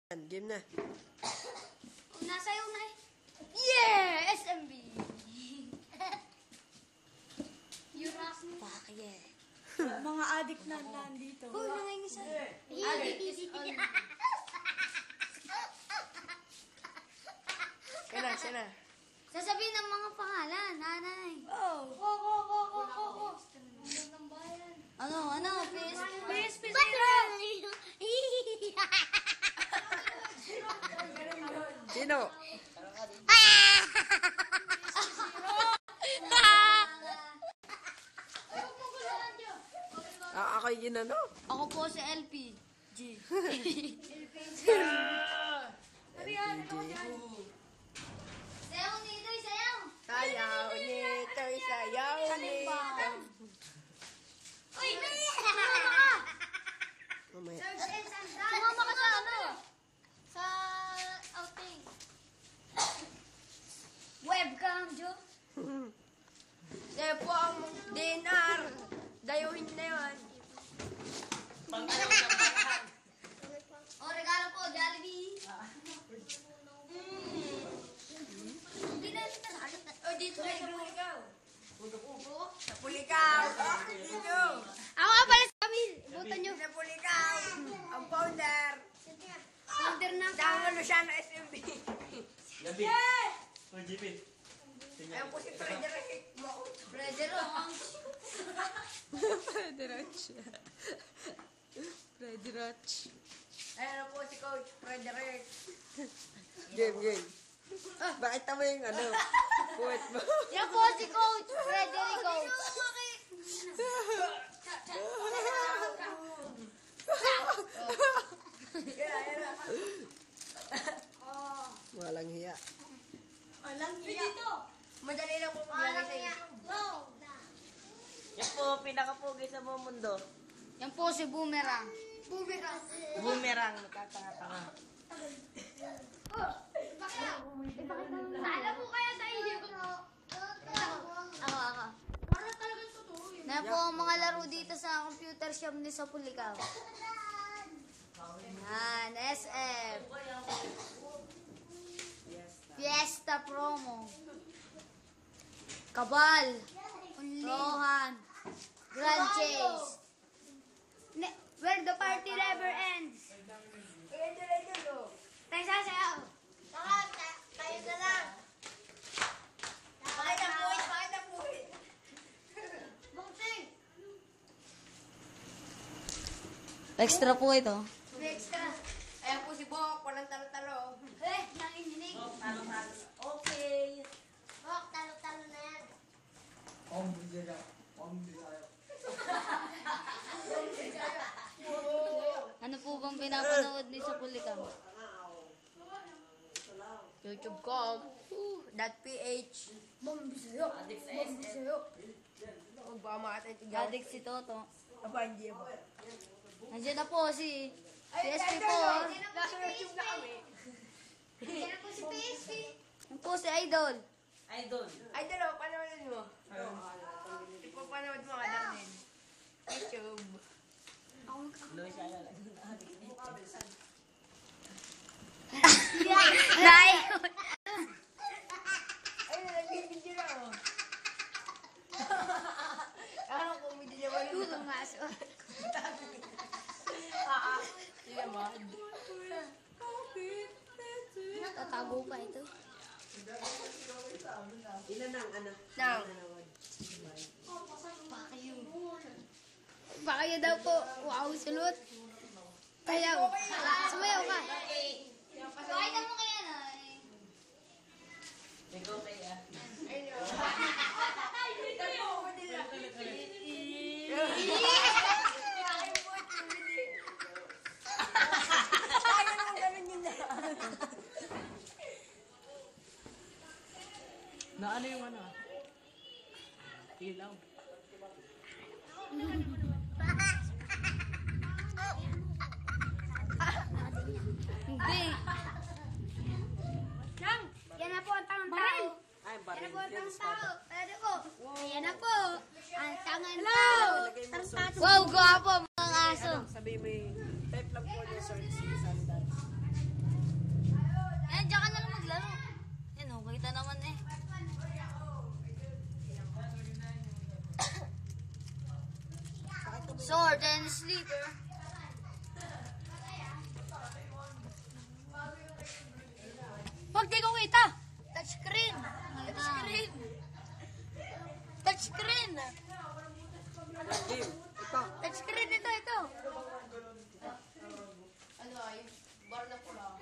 Game na. Nasa yung na eh. Yeah! SMB! Yuras mo. Fuck yeah. Mga addict na nandito. Uy, nangyayin isa. Addict is all. Sina. Sasabihin ng mga pangalan, nanay. Oh. Ano? PSP. Sino? Ako yun ano? Ako po si LP. G. Sayaw nito, sayaw. Sayaw nito, sayaw nito. Uy! Mamaya. Sumama ka sa ano? Sa outing. Webcam, Jo. Sige po ang dinar. Dayuhin na yun. O, regalo po, Jollibee. Hindi na kita sa alit. O, dito kayo sa Pulikaw. Sa Pulikaw. Dito. Ako nga pala sa kami. Butan nyo. Sa Pulikaw. Ang founder. Founder ng Ang Luciano SMB. Gabi. Oh, GP. Ayun po si Frederick. Frederick. Frederick. Ayun po si Coach Frederick. Game. Bakit tama yung ano? Puwet mo. Yan po si Coach Frederick. Walang hiya. Walang hiya. Madali lang po maglagay sa YouTube. Yan po, pinakapugi sa buong mundo. Yan po si Boomerang. Boomerang, nakatanga-tanga. Alam mo kaya sa iyo? Ako. Para talagang totoo yun. Na po ang mga laro dito sa computer shop ni Sopulicaw. Yan, SF. Fiesta promo. Kabal. Rohan. Grand Chase. Where the party never ends. Tayo sasayaw. Tayo na lang. Bakit ang puwit? Bongsing. Extra po ito. Extra. Ayan po si Bok, walang talo-talo. Nanginginig. Okay. Bok, talo-talo na yan. Ano po bang pinapanood ni Sopulicaw? YouTube.com .ph Adik si Toto. Abanji ba? Nandiyan na po si PSP po. Nasa YouTube na kami. Nandiyan na po si PSP. Yan po si Idol. Idol. Ay, dalawa, panoodin mo. Ipapanood mo ka namin. YouTube. Loy siya lang. Nay! Ay, nagbibidyo na ako. Ano kung hindi niya wala? Tulong maso. Sige, man. Tatago pa ito. Ilan ang ano? Nang. Baka daw po. Wow, sulot. Sayaw. Sumayaw ka. Pakita mo kaya na. Ikaw kaya. Na ano yung ano? Ilaw. Hindi. Yan na po ang tangang tao. Ay, Yan na baril. po ang Yan, tangang espada. tao. Pwede po. Ayan na po. Ang tangan tao. Lagay mo sword. Wow, gwapo mga aso. Sabi mo yung type lang po niya sword si Sandan. then sleeper. Wag, di ko kita. Touchscreen. Touchscreen. Touchscreen. Touchscreen ito. Ano ay, bar na pula.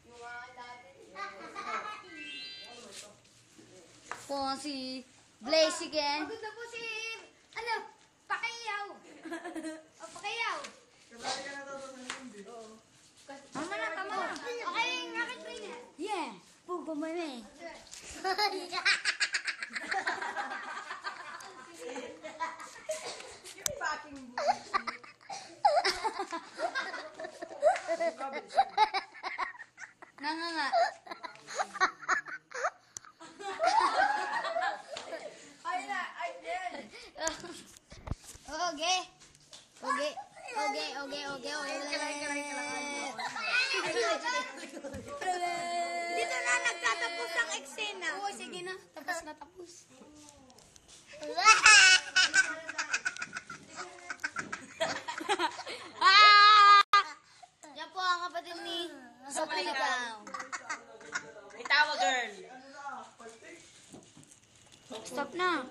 Yung mga dati. Po si Blaze again. Maganda po si, Pacquiao. Pacquiao. Tama na. Okay, nakit rin eh. Yeah, pugo mo eh. Nga. Dito na nagtatapos ang eksena. Oo, sige na. Tapos. Yan po ang kapatid ni Sopligaw. Itawa, girl. Stop na.